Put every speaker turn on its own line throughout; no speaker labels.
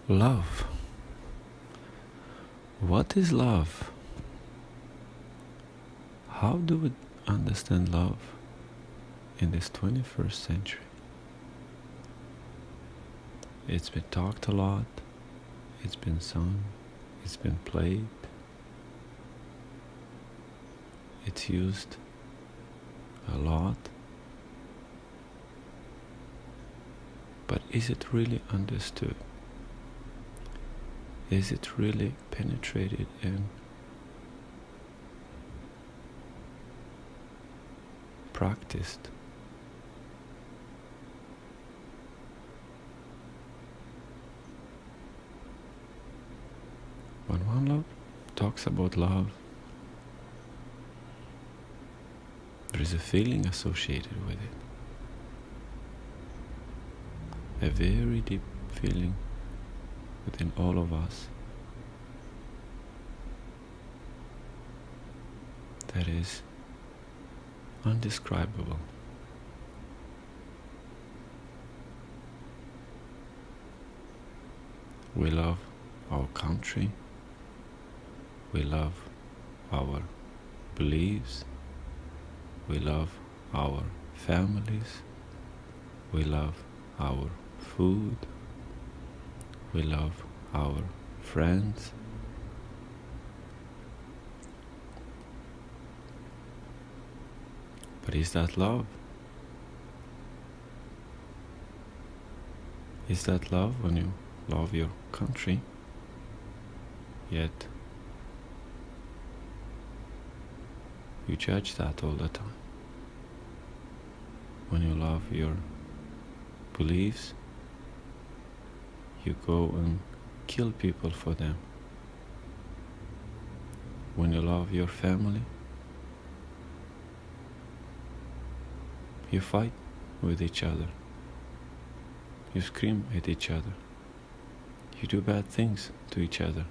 Love. What is love? How do we understand love in this 21st century? It's been talked a lot, it's been sung, it's been played, it's used a lot, but is it really understood? Is it really penetrated and practiced? When One Love talks about love, there is a feeling associated with it. A very deep feeling within all of us that is undescribable. We love our country, we love our beliefs, we love our families, we love our food, we love our friends. But is that love? Is that love when you love your country, yet you judge that all the time? When you love your beliefs, you go and kill people for them. When you love your family, you fight with each other. You scream at each other. You do bad things to each other.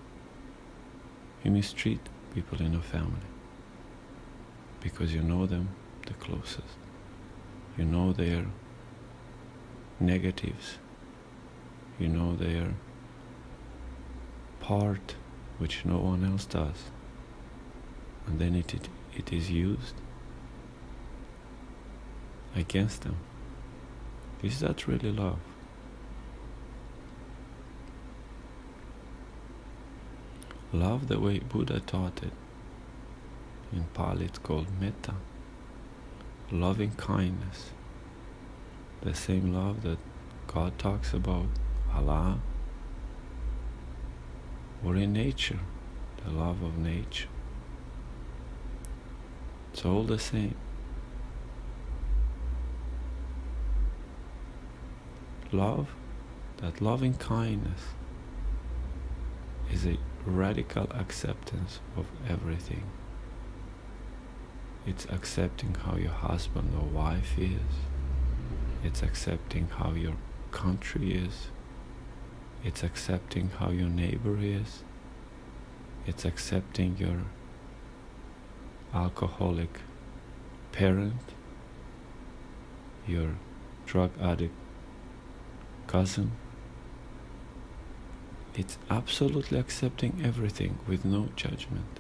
You mistreat people in your family because you know them the closest. You know their negatives. You know their part which no one else does. And then it is used against them. Is that really love? Love the way Buddha taught it. In Pali it's called metta. Loving kindness. The same love that God talks about, Allah, or in nature, the love of nature. It's all the same. Love, that loving kindness, is a radical acceptance of everything. It's accepting how your husband or wife is. It's accepting how your country is. It's accepting how your neighbor is. It's accepting your alcoholic parent, your drug addict cousin. It's absolutely accepting everything with no judgment.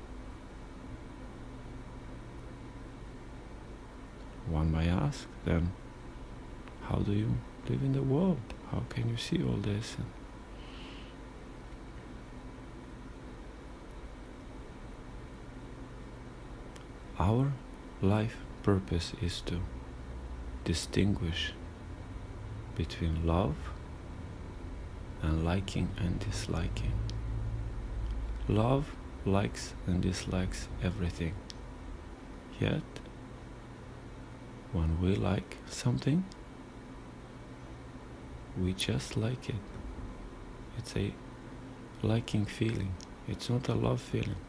One might ask then, how do you live in the world? How can you see all this? Our life purpose is to distinguish between love and liking and disliking. Love likes and dislikes everything. Yet, when we like something, we just like it. It's a liking feeling. It's not a love feeling.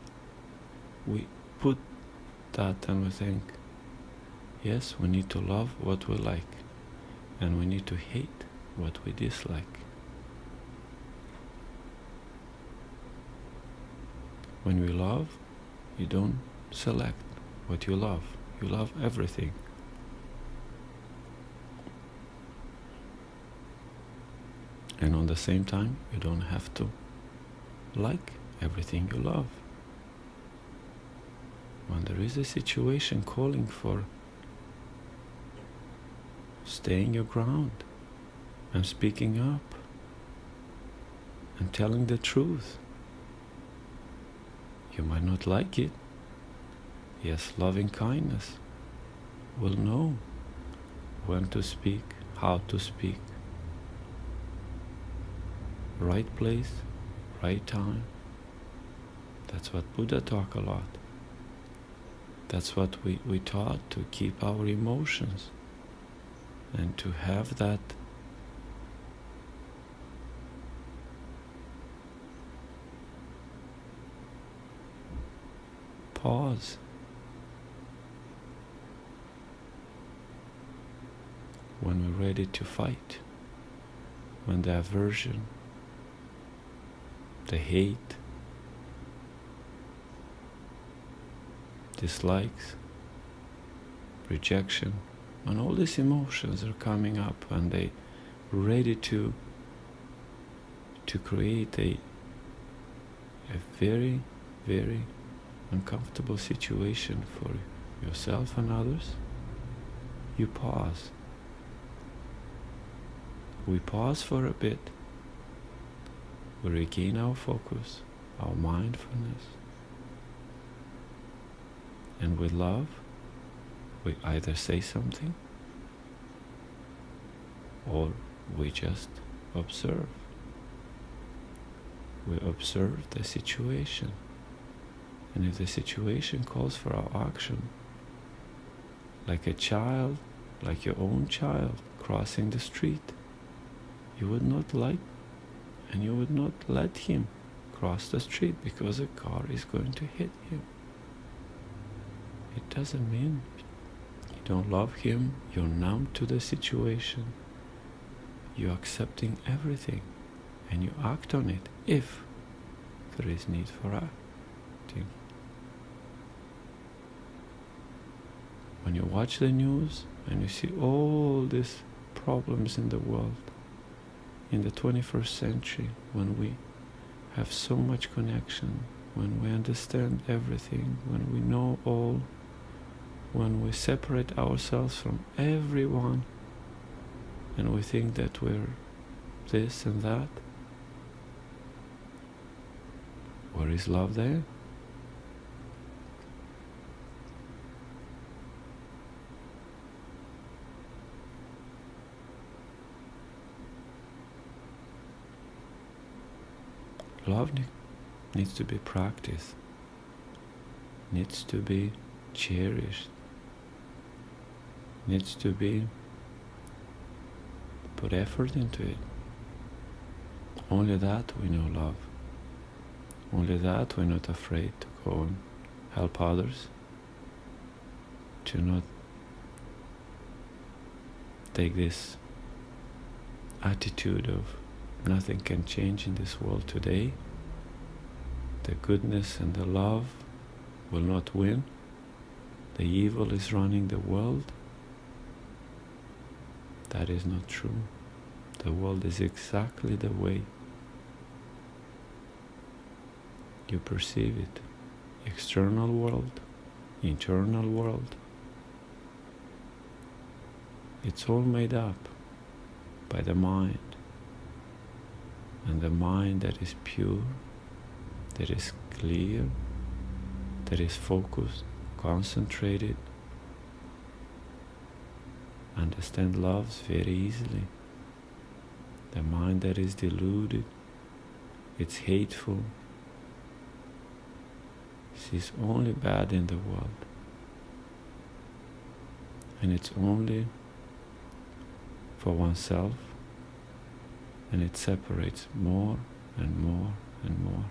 We put that and we think, yes, we need to love what we like, and we need to hate what we dislike. When we love, you don't select what you love. You love everything. And on the same time, you don't have to like everything you love. When there is a situation calling for staying your ground and speaking up and telling the truth, you might not like it. Yes, loving kindness will know when to speak, how to speak. Right place, right time. That's what Buddha taught a lot. That's what we taught, to keep our emotions and to have that pause. When we're ready to fight, when the aversion, the hate, dislikes, rejection, when all these emotions are coming up and they ready to create a very, very uncomfortable situation for yourself and others, you pause. We pause for a bit. We regain our focus, our mindfulness. And with love, we either say something or we just observe. We observe the situation. And if the situation calls for our action, like a child, like your own child crossing the street, you would not like and you would not let him cross the street because a car is going to hit him. It doesn't mean you don't love him, you're numb to the situation. You're accepting everything and you act on it if there is need for acting. When you watch the news and you see all these problems in the world, in the 21st century, when we have so much connection, when we understand everything, when we know all, when we separate ourselves from everyone and we think that we're this and that, where is love there? Love needs to be practiced, needs to be cherished, needs to be put effort into it. Only that we know love. Only that we're not afraid to go and help others, to not take this attitude of nothing can change in this world today. The goodness and the love will not win. The evil is running the world. That is not true. The world is exactly the way you perceive it. External world, internal world. It's all made up by the mind. And the mind that is pure, that is clear, that is focused, concentrated, understand loves very easily. The mind that is deluded, it's hateful, sees only bad in the world. And it's only for oneself, and it separates more and more and more.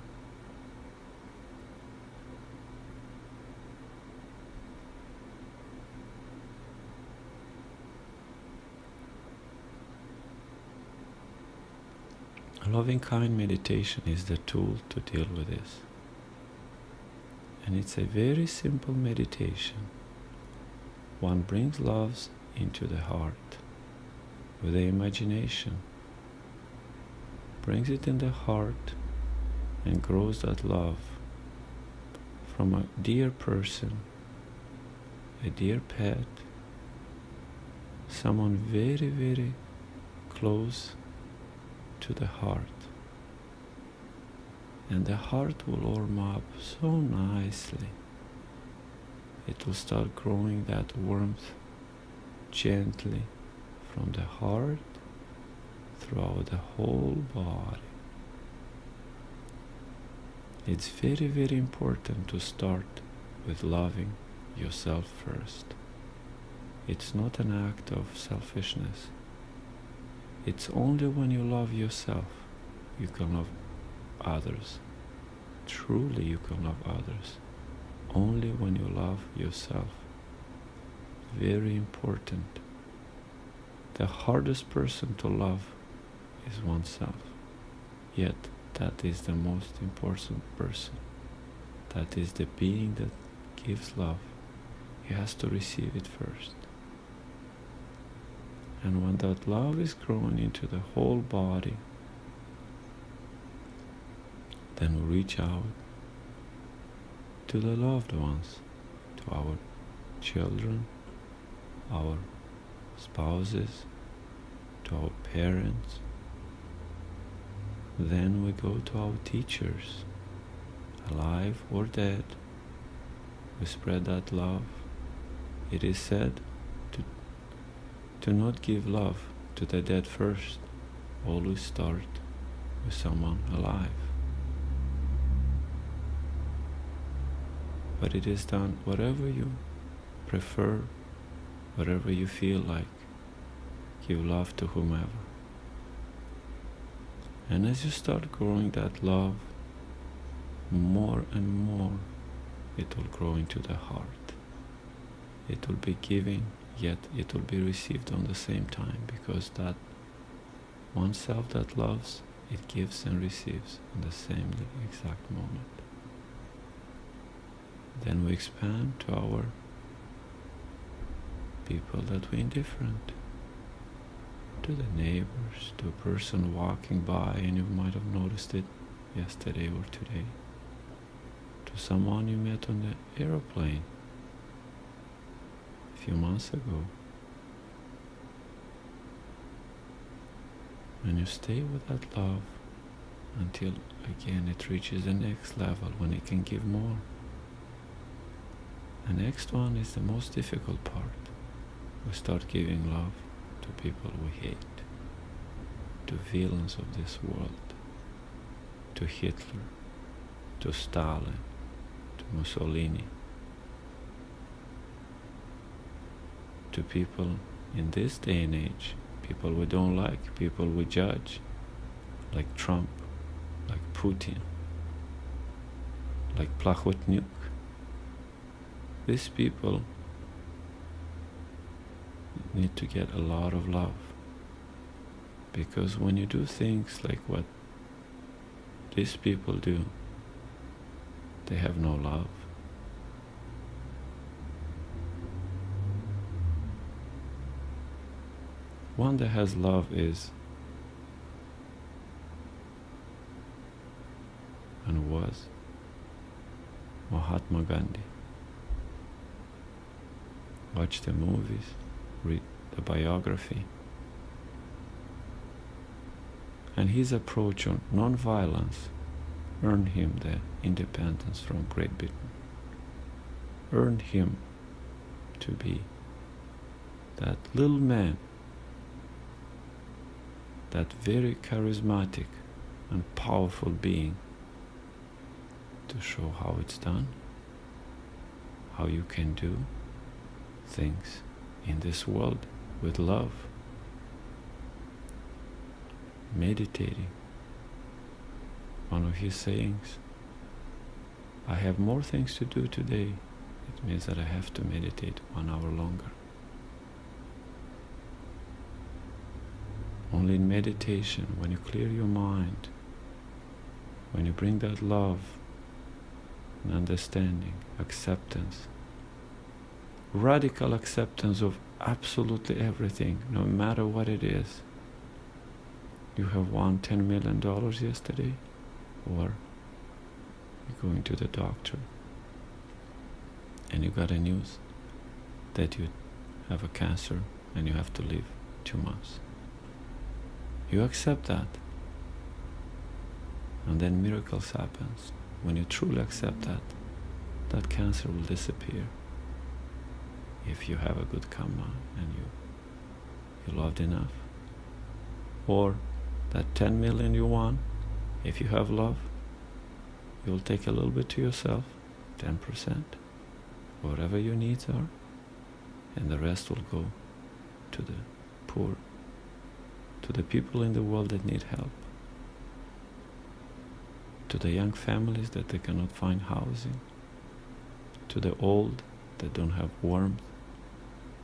A loving kind meditation is the tool to deal with this. And it's a very simple meditation. One brings love into the heart with the imagination. brings it in the heart and grows that love from a dear person, a dear pet, someone very, very close to the heart. And the heart will warm up so nicely. It will start growing that warmth gently from the heart throughout the whole body. It's very, very important to start with loving yourself first. It's not an act of selfishness. It's only when you love yourself you can love others. Truly you can love others. Only when you love yourself. Very important. The hardest person to love is oneself. Yet that is the most important person. That is the being that gives love. He has to receive it first. And when that love is grown into the whole body, then we reach out to the loved ones, to our children, our spouses, to our parents. Then we go to our teachers, alive or dead. We spread that love. It is said to not give love to the dead first. Always start with someone alive. But it is done whatever you prefer, whatever you feel like. Give love to whomever. And as you start growing that love, more and more, it will grow into the heart. It will be giving, yet it will be received on the same time, because that oneself that loves, it gives and receives in the same exact moment. Then we expand to our people that we're indifferent, to the neighbors, to a person walking by and you might have noticed it yesterday or today, to someone you met on the aeroplane a few months ago. And you stay with that love until again it reaches the next level when it can give more. The next one is the most difficult part. We start giving love to people we hate, to villains of this world, to Hitler, to Stalin, to Mussolini, to people in this day and age, people we don't like, people we judge, like Trump, like Putin, like Plahotniuc. These people need to get a lot of love, because when you do things like what these people do, they have no love. One that has love is and was Mahatma Gandhi. Watch the movies, read the biography. And his approach on non-violence earned him the independence from Great Britain, earned him to be that little man, that very charismatic and powerful being, to show how it's done, how you can do things in this world with love. Meditating. One of his sayings, I have more things to do today. It means that I have to meditate 1 hour longer. Only in meditation, when you clear your mind, when you bring that love and understanding, acceptance, radical acceptance of absolutely everything, no matter what it is, you have won $10 million yesterday, or you're going to the doctor and you got a news that you have a cancer and you have to live 2 months. You accept that, and then miracles happens. When you truly accept that, that cancer will disappear. If you have a good karma and you loved enough. Or that 10 million you won, if you have love, you'll take a little bit to yourself, 10%, whatever your needs are, and the rest will go to the poor, to the people in the world that need help, to the young families that they cannot find housing, to the old that don't have warmth,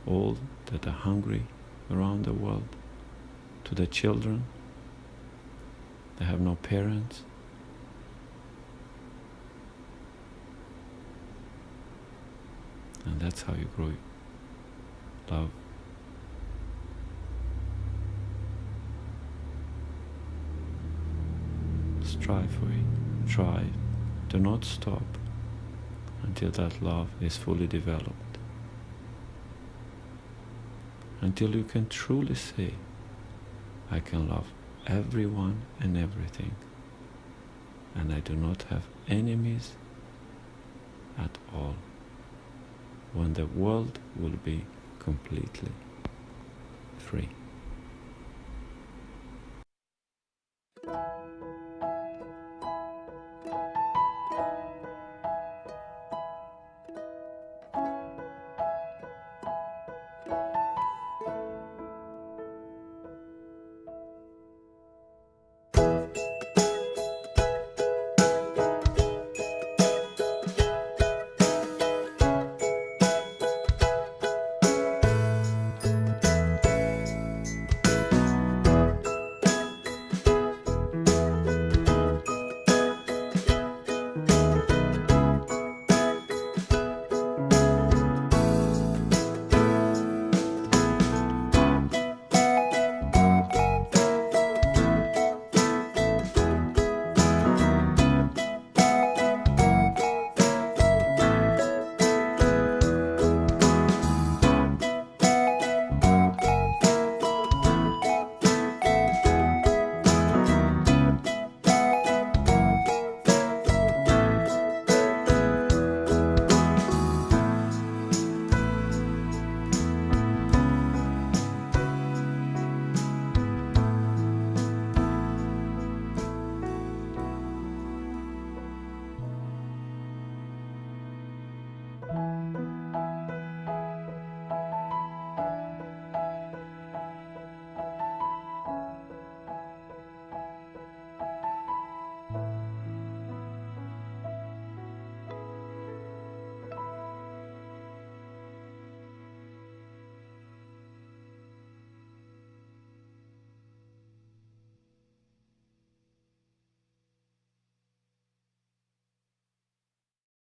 old that are hungry around the world, to the children that have no parents. And that's how you grow love. Strive for it. Try. Do not stop until that love is fully developed. Until you can truly say, I can love everyone and everything, and I do not have enemies at all. When the world will be completely free.